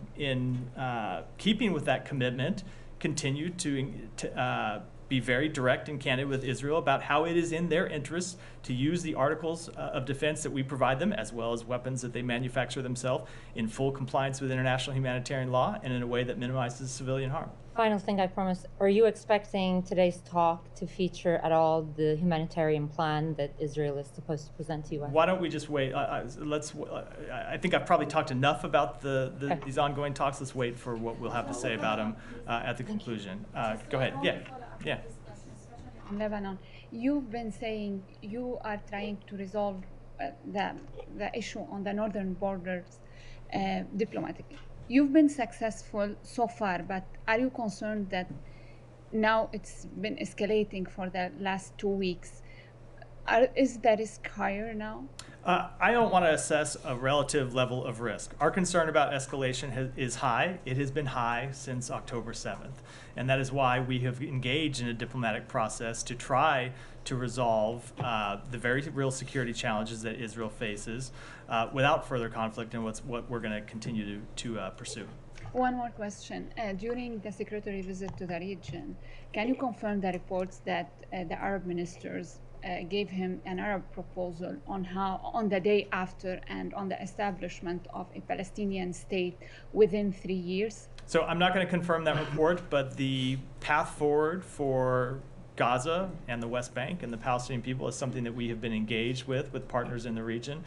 S1: keeping with that commitment, continue to be very direct and candid with Israel about how it is in their interests to use the articles of defense that we provide them, as well as weapons that they manufacture themselves, in full compliance with international humanitarian law and in a way that minimizes civilian harm.
S3: Final thing, I promise. Are you expecting today's talk to feature at all the humanitarian plan that Israel is supposed to present to you?
S1: Why don't we just wait? I think I've probably talked enough about these ongoing talks. Let's wait for what we'll have to say about them at the conclusion. Go ahead. Yeah.
S5: Lebanon, you've been saying you are trying to resolve the issue on the northern borders diplomatically. You've been successful so far, but are you concerned that now it's been escalating for the last 2 weeks? Is the risk higher now?
S1: I don't want to assess a relative level of risk. Our concern about escalation is high. It has been high since October 7th. And that is why we have engaged in a diplomatic process to try to resolve the very real security challenges that Israel faces without further conflict, and what we're going to continue to pursue.
S5: One more question. During the secretary visit to the region, can you confirm the reports that the Arab ministers gave him an Arab proposal on the day after and on the establishment of a Palestinian state within 3 years?
S1: So I'm not going to confirm that report, but the path forward for Gaza and the West Bank and the Palestinian people is something that we have been engaged with partners in the region.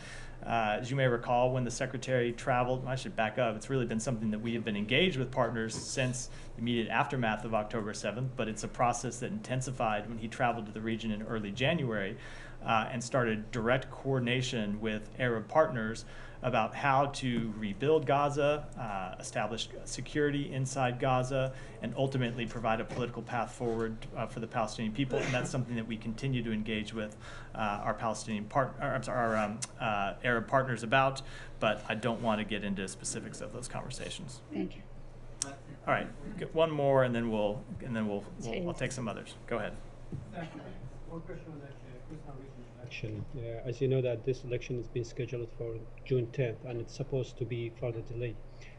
S1: As you may recall, when the Secretary traveled, I should back up, it's really been something that we have been engaged with partners since the immediate aftermath of October 7th, but it's a process that intensified when he traveled to the region in early January and started direct coordination with Arab partners about how to rebuild Gaza, establish security inside Gaza, and ultimately provide a political path forward for the Palestinian people. And that's something that we continue to engage with our Arab partners about. But I don't want to get into specifics of those conversations.
S5: Thank you.
S1: All right, get one more, and then I'll take some others. Go ahead.
S12: Thank you. short question on that election. As you know, that this election has been scheduled for June 10th, and it's supposed to be further delayed.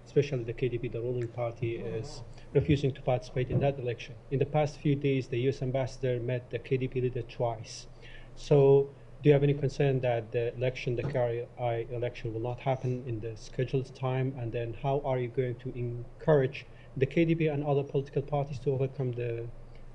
S12: Especially the KDP, the ruling party, is refusing to participate in that election. In the past few days, the U.S. ambassador met the KDP leader twice. So, do you have any concern that the election, the KRI election, will not happen in the scheduled time? And then, how are you going to encourage the KDP and other political parties to overcome the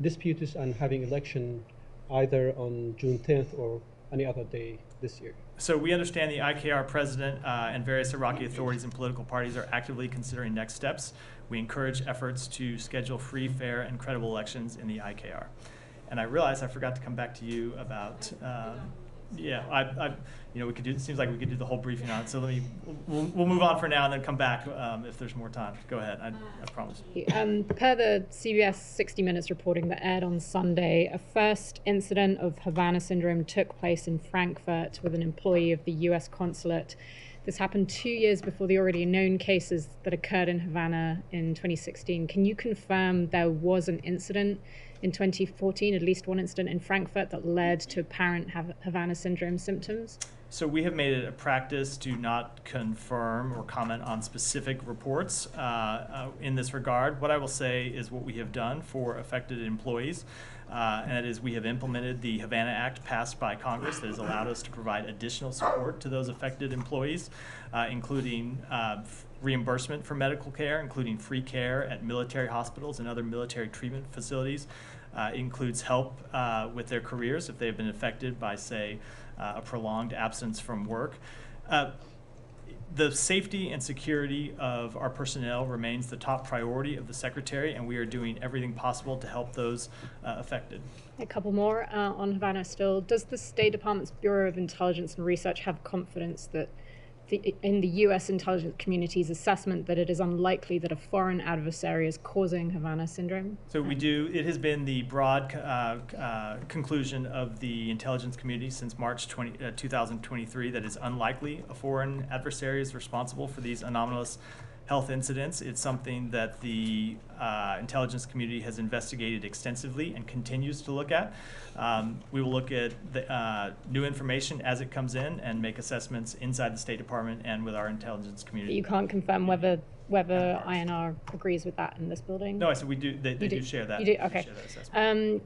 S12: disputes and having election either on June 10th or any other day this year?
S1: So we understand the IKR president and various Iraqi authorities and political parties are actively considering next steps. We encourage efforts to schedule free, fair, and credible elections in the IKR. And I realize I forgot to come back to you about, we could do. It seems like we could do the whole briefing on it. So we'll move on for now and then come back if there's more time. Go ahead. I promise.
S13: Per the CBS 60 Minutes reporting that aired on Sunday, a first incident of Havana syndrome took place in Frankfurt with an employee of the U.S. consulate. This happened 2 years before the already known cases that occurred in Havana in 2016. Can you confirm there was an incident in 2014, at least one incident in Frankfurt, that led to apparent Havana syndrome symptoms?
S1: So we have made it a practice to not confirm or comment on specific reports in this regard. What I will say is what we have done for affected employees, and that is we have implemented the Havana Act passed by Congress that has allowed us to provide additional support to those affected employees, including reimbursement for medical care, including free care at military hospitals and other military treatment facilities. Includes help with their careers if they've been affected by, say, a prolonged absence from work. The safety and security of our personnel remains the top priority of the Secretary, and we are doing everything possible to help those affected.
S13: A couple more on Havana still. Does the State Department's Bureau of Intelligence and Research have confidence that in the U.S. intelligence community's assessment that it is unlikely that a foreign adversary is causing Havana syndrome?
S1: So we do. It has been the broad conclusion of the intelligence community since March 2023 that it's unlikely a foreign adversary is responsible for these anomalous health incidents. It's something that the intelligence community has investigated extensively and continues to look at. We will look at the new information as it comes in and make assessments inside the State Department and with our intelligence community.
S13: But you can't confirm whether INR agrees with that in this building?
S1: No, I said we do. They do share that.
S13: You do? Okay.
S1: Share that assessment.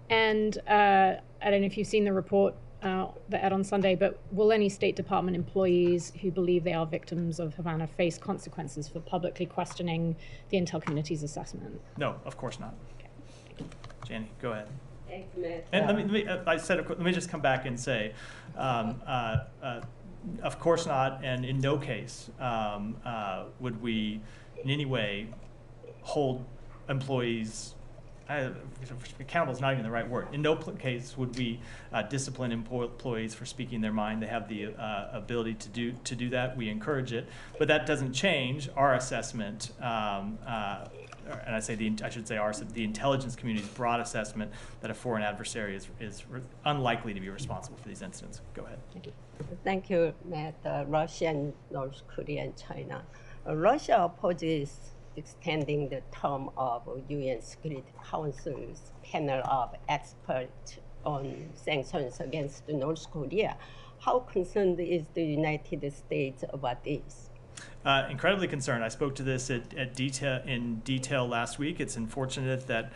S13: I don't know if you've seen the report that aired on Sunday, but will any State Department employees who believe they are victims of Havana face consequences for publicly questioning the intel community's assessment?
S1: No, of course not.
S13: Okay.
S1: Janie, go ahead.
S14: Thanks, Matt.
S1: And let me just come back and say, of course not, and in no case would we in any way hold employees. Accountable is not even the right word. In no case would we discipline employees for speaking their mind. They have the ability to do that. We encourage it, but that doesn't change our assessment. And I should say the intelligence community's broad assessment that a foreign adversary is unlikely to be responsible for these incidents. Go ahead.
S14: Thank you, Matt. Russia and North Korea and China. Russia opposes extending the term of UN Security Council's panel of experts on sanctions against North Korea. How concerned is the United States about this?
S1: Incredibly concerned. I spoke to this in detail last week. It's unfortunate that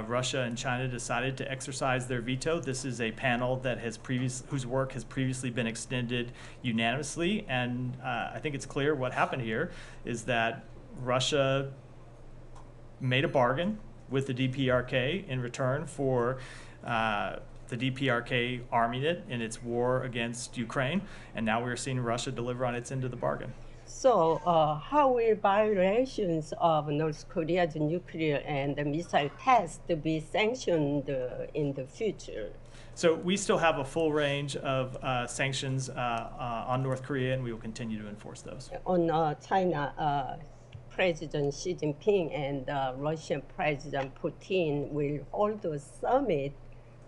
S1: Russia and China decided to exercise their veto. This is a panel that whose work has previously been extended unanimously, and I think it's clear what happened here is that Russia made a bargain with the DPRK in return for the DPRK arming it in its war against Ukraine, and now we're seeing Russia deliver on its end of the bargain.
S14: So how will violations of North Korea's nuclear and missile tests be sanctioned in the future?
S1: So we still have a full range of sanctions on North Korea, and we will continue to enforce those.
S14: On China, President Xi Jinping and Russian President Putin will hold a summit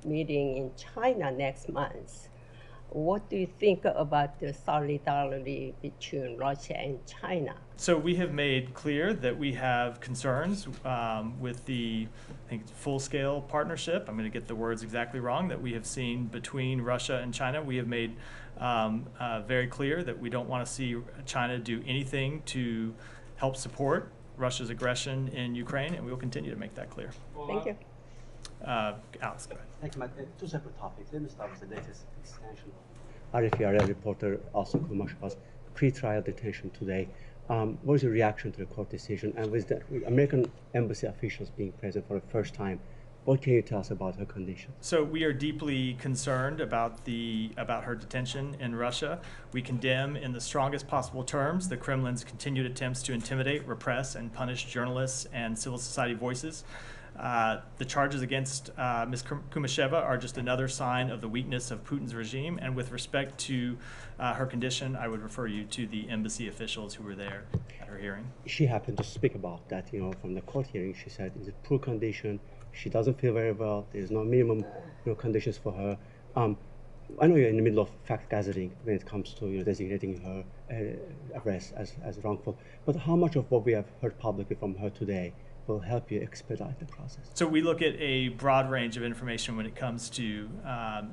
S14: meeting in China next month. what do you think about the solidarity between Russia and China?
S1: So we have made clear that we have concerns with the, I think, full-scale partnership. I'm going to get the words exactly wrong, that we have seen between Russia and China. We have made very clear that we don't want to see China do anything to help support Russia's aggression in Ukraine, and we will continue to make that clear.
S14: Thank you.
S1: Alex, go ahead.
S15: Thank you, Matt. Two separate topics. Let me start with the latest extension.
S16: RFERL reporter also Kumash pre-trial detention today. What was your reaction to the court decision? And with the American embassy officials being present for the first time, what can you tell us about her condition?
S1: So we are deeply concerned about her detention in Russia. We condemn in the strongest possible terms the Kremlin's continued attempts to intimidate, repress, and punish journalists and civil society voices. The charges against Ms. Kumasheva are just another sign of the weakness of Putin's regime. And with respect to her condition, I would refer you to the embassy officials who were there at her hearing.
S16: She happened to speak about that, from the court hearing. She said it's a poor condition. She doesn't feel very well. There's no minimum, conditions for her. I know you're in the middle of fact gathering when it comes to designating her arrest as wrongful. But how much of what we have heard publicly from her today will help you expedite the process?
S1: So we look at a broad range of information when it comes to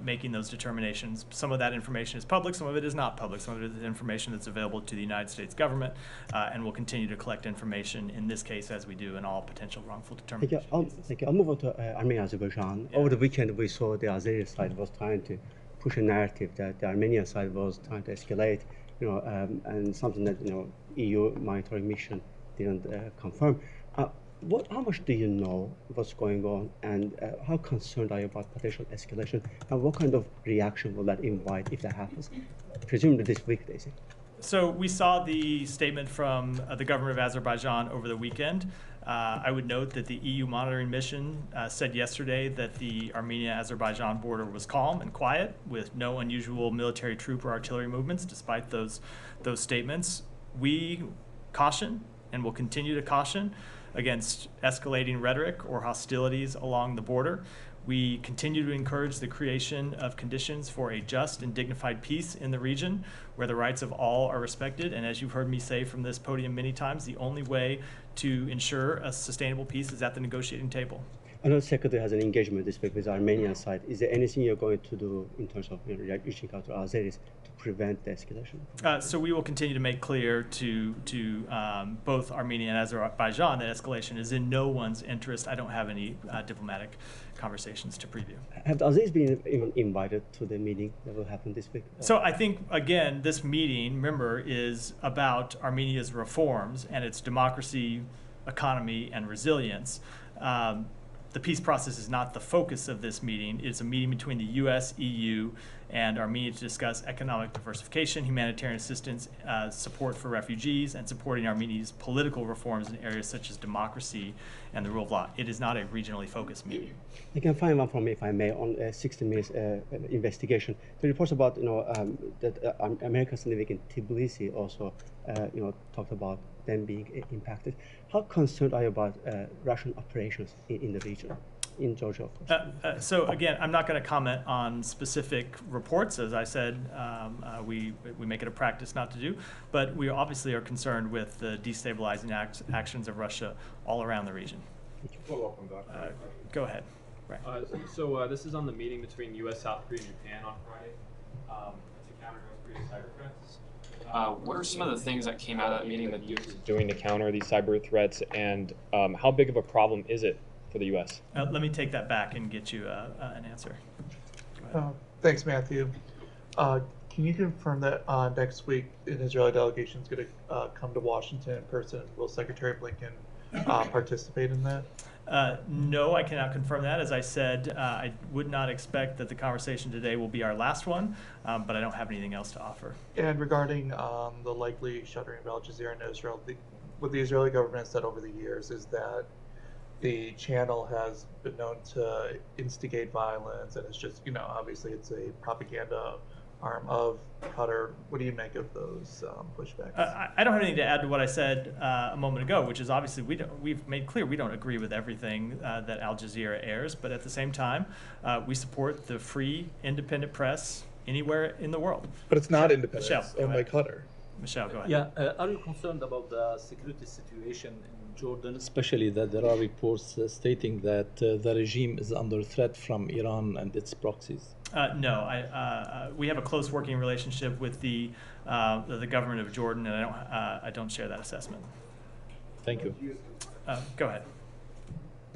S1: making those determinations. Some of that information is public, some of it is not public. Some of it is information that's available to the United States government, and we'll continue to collect information in this case as we do in all potential wrongful determinations.
S16: Thank you. I'll move on to Armenia, Azerbaijan. Yeah. Over the weekend, we saw the Azeri side was trying to push a narrative that the Armenian side was trying to escalate, and something that EU monitoring mission didn't confirm. How much do you know what's going on, and how concerned are you about potential escalation, and what kind of reaction will that invite if that happens? Presumably this week, they say.
S1: So we saw the statement from the government of Azerbaijan over the weekend. I would note that the EU monitoring mission said yesterday that the Armenia-Azerbaijan border was calm and quiet, with no unusual military troop or artillery movements, despite those statements. We caution, and will continue to caution, against escalating rhetoric or hostilities along the border. We continue to encourage the creation of conditions for a just and dignified peace in the region where the rights of all are respected. And as you've heard me say from this podium many times, the only way to ensure a sustainable peace is at the negotiating table.
S16: I know the Secretary has an engagement this week with the Armenian side. Is there anything you're going to do in terms of reaching out to Azeris to prevent the escalation?
S1: So we will continue to make clear to both Armenia and Azerbaijan that escalation is in no one's interest. I don't have any diplomatic conversations to preview.
S16: Have the Azeris been even invited to the meeting that will happen this week?
S1: So I think, again, this meeting, remember, is about Armenia's reforms and its democracy, economy, and resilience. The peace process is not the focus of this meeting. It's a meeting between the U.S., EU, and Armenia to discuss economic diversification, humanitarian assistance, support for refugees, and supporting Armenia's political reforms in areas such as democracy and the rule of law. It is not a regionally focused meeting.
S16: You can find one from me, if I may, on 60 Minutes investigation. The reports about that Americans living in Tbilisi also talked about them being impacted. How concerned are you about Russian operations in the region, in Georgia, of course?
S1: So again, I'm not going to comment on specific reports. As I said, we make it a practice not to do, but we obviously are concerned with the destabilizing actions of Russia all around the region.
S17: Follow up on that.
S1: Go ahead. Right.
S17: So this is on the meeting between U.S., South Korea, and Japan on Friday to counter North Korea's cyber threats. What are some of the things that came out of that meeting that the U.S. is doing to counter these cyber threats, and how big of a problem is it for the U.S.?
S1: Let me take that back and get you an answer.
S18: Thanks, Matthew. Can you confirm that next week an Israeli delegation is going to come to Washington in person? Will Secretary Blinken participate in that?
S1: No, I cannot confirm that. As I said, I would not expect that the conversation today will be our last one, but I don't have anything else to offer.
S18: And regarding the likely shuttering of Al Jazeera in Israel, what the Israeli government said over the years is that the channel has been known to instigate violence, and it's just, obviously it's a propaganda arm of Qatar. What do you make of those pushbacks?
S1: I don't have anything to add to what I said a moment ago, which is obviously we've made clear we don't agree with everything that Al Jazeera airs, but at the same time, we support the free, independent press anywhere in the world.
S18: But it's not
S1: Michelle,
S18: independence
S1: go
S18: owned by
S1: ahead.
S18: Qatar.
S1: Michelle, go ahead.
S15: Yeah, are you concerned about the security situation in Jordan, especially that there are reports stating that the regime is under threat from Iran and its proxies?
S1: No, we have a close working relationship with the government of Jordan, and I don't share that assessment.
S15: Thank you.
S1: Go ahead.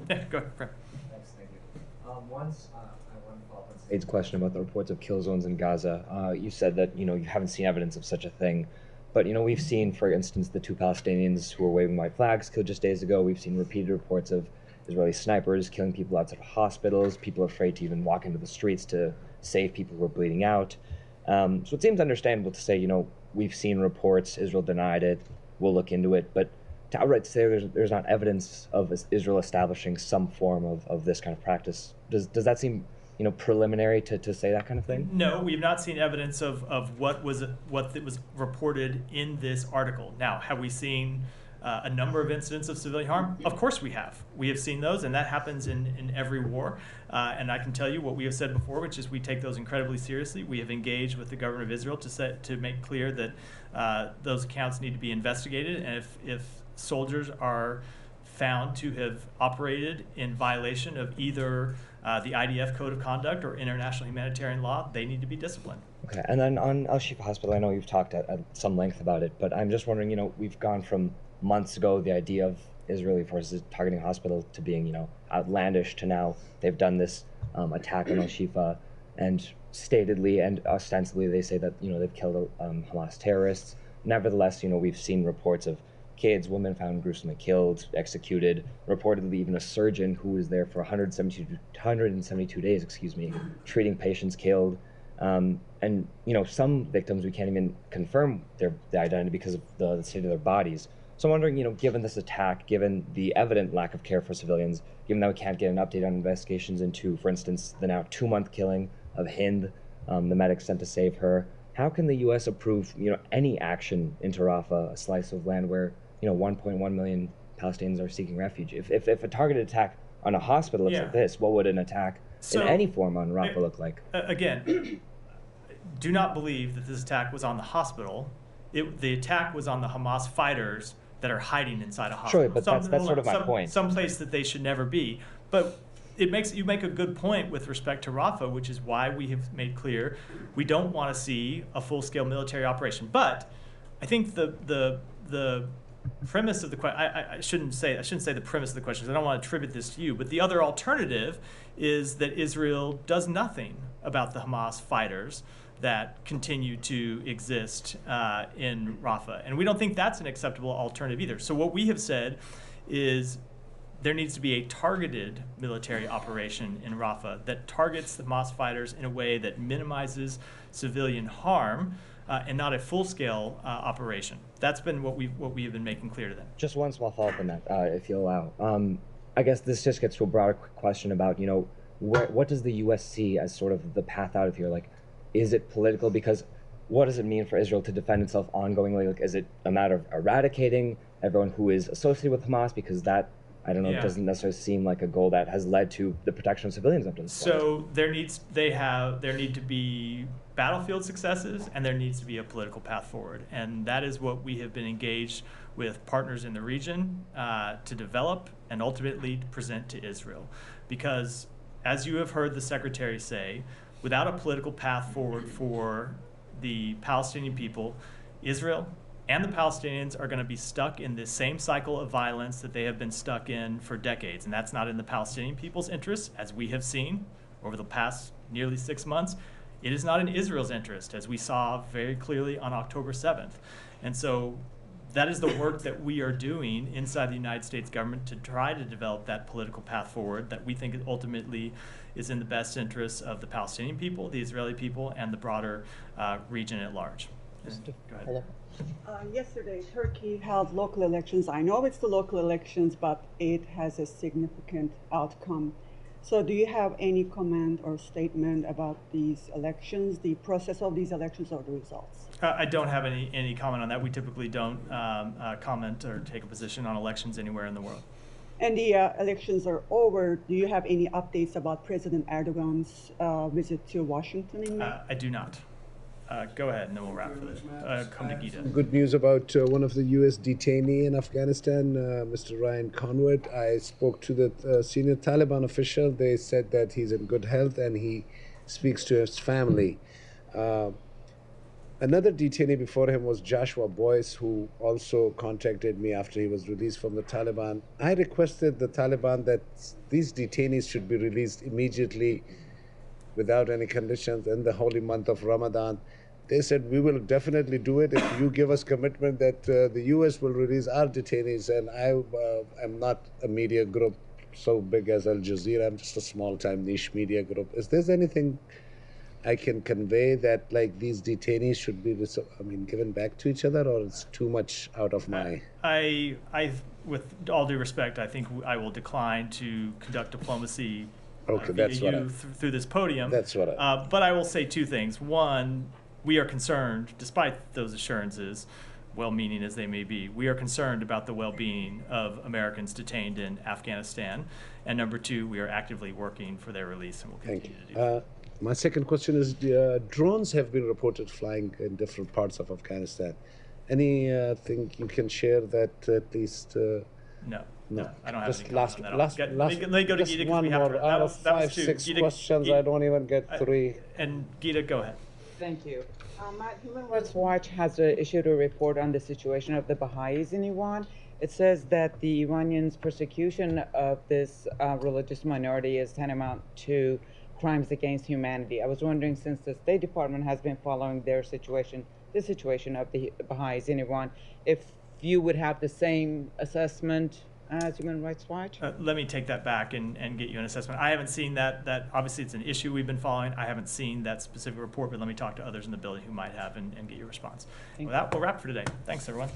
S1: Yeah, go ahead, Fred.
S7: Thanks, thank you. Once I want to follow up on Said's question about the reports of kill zones in Gaza. You said that you haven't seen evidence of such a thing, but we've seen, for instance, the 2 Palestinians who were waving white flags killed just days ago. We've seen repeated reports of Israeli snipers killing people outside of hospitals, people afraid to even walk into the streets to save people who are bleeding out. So it seems understandable to say, we've seen reports, Israel denied it, we'll look into it, but to outright say there's not evidence of Israel establishing some form of this kind of practice, does that seem preliminary to say that kind of thing?
S1: No, we've not seen evidence of what was reported in this article. Now, have we seen a number of incidents of civilian harm? Of course we have. We have seen those, and that happens in every war. And I can tell you what we have said before, which is we take those incredibly seriously. We have engaged with the government of Israel to make clear that those accounts need to be investigated, and if soldiers are found to have operated in violation of either the IDF Code of Conduct or international humanitarian law, they need to be disciplined.
S7: Okay, and then on Al-Shifa Hospital, I know you've talked at some length about it, but I'm just wondering, we've gone from months ago, the idea of Israeli forces targeting hospital to being, outlandish, to now they've done this attack on Al-Shifa, and statedly and ostensibly they say that, they've killed Hamas terrorists. Nevertheless, we've seen reports of kids, women found gruesomely killed, executed, reportedly even a surgeon who was there for 172 days, treating patients killed. And, some victims we can't even confirm their identity because of the state of their bodies. So I'm wondering, given this attack, given the evident lack of care for civilians, given that we can't get an update on investigations into, for instance, the now 2-month killing of Hind, the medic sent to save her, how can the U.S. approve, any action into Rafah, a slice of land where 1.1 million Palestinians are seeking refuge? If a targeted attack on a hospital looks like this, what would an attack in any form on Rafah look like?
S1: Again, do not believe that this attack was on the hospital. The attack was on the Hamas fighters that are hiding inside a hospital.
S7: Sure, but that's sort of my point.
S1: Some place that they should never be. But you make a good point with respect to Rafah, which is why we have made clear we don't want to see a full-scale military operation. But I think the premise of the question, I shouldn't say the premise of the question, because I don't want to attribute this to you, but the other alternative is that Israel does nothing about the Hamas fighters that continue to exist in Rafah. And we don't think that's an acceptable alternative either. So what we have said is there needs to be a targeted military operation in Rafah that targets the Hamas fighters in a way that minimizes civilian harm, and not a full-scale operation. That's been what we have been making clear to them.
S7: Just one small follow-up on that, if you allow. I guess this just gets to a broader question about, what does the U.S. see as sort of the path out of here? Like, is it political? Because what does it mean for Israel to defend itself ongoingly? Like, is it a matter of eradicating everyone who is associated with Hamas? Because that, I don't know, it doesn't necessarily seem like a goal that has led to the protection of civilians up to this point.
S1: So there need to be battlefield successes, and there needs to be a political path forward. And that is what we have been engaged with partners in the region to develop and ultimately present to Israel. Because, as you have heard the Secretary say, without a political path forward for the Palestinian people, Israel and the Palestinians are going to be stuck in this same cycle of violence that they have been stuck in for decades. And that's not in the Palestinian people's interest, as we have seen over the past nearly 6 months. It is not in Israel's interest, as we saw very clearly on October 7th. And so that is the work that we are doing inside the United States government to try to develop that political path forward that we think ultimately is in the best interests of the Palestinian people, the Israeli people, and the broader region at large. Go ahead.
S19: Yesterday, Turkey held local elections. I know it's the local elections, but it has a significant outcome. So do you have any comment or statement about these elections, the process of these elections, or the results?
S1: I don't have any comment on that. We typically don't comment or take a position on elections anywhere in the world.
S19: and the elections are over, do you have any updates about President Erdogan's visit to Washington in May?
S1: I do not. Go ahead, and then we'll wrap for this. Come to Gita.
S20: Good news about one of the U.S. detainee in Afghanistan, Mr. Ryan Conward. I spoke to the senior Taliban official. They said that he's in good health and he speaks to his family. Another detainee before him was Joshua Boyce, who also contacted me after he was released from the Taliban. I requested the Taliban that these detainees should be released immediately without any conditions in the holy month of Ramadan. They said, we will definitely do it if you give us commitment that the U.S. will release our detainees. And I am not a media group so big as Al Jazeera. I'm just a small-time niche media group. Is there anything I can convey that like these detainees should be given back to each other, or it's too much out of my...
S1: I with all due respect, I think I will decline to conduct diplomacy through this podium.
S20: That's what
S1: but I will say two things. One, we are concerned, despite those assurances, well-meaning as they may be, we are concerned about the well-being of Americans detained in Afghanistan. And number two, we are actively working for their release, and we'll continue to do that.
S20: My second question is, drones have been reported flying in different parts of Afghanistan. Anything you can share that at least...
S1: No, I don't have
S20: just
S1: any comments on that. Let me go to Gita.
S20: One more out of 5, 6 questions. I don't even get 3.
S1: And Gita, go ahead.
S11: Thank you. Human Rights Watch has issued a report on the situation of the Baha'is in Iran. It says that the Iranians' persecution of this religious minority is tantamount to crimes against humanity. I was wondering, since the State Department has been following the situation of the Baha'is in Iran, if you would have the same assessment as Human Rights Watch?
S1: Let me take that back and get you an assessment. I haven't seen that. Obviously, it's an issue we've been following. I haven't seen that specific report, but let me talk to others in the building who might have and get your response. With that, we'll wrap for today. Thanks, everyone.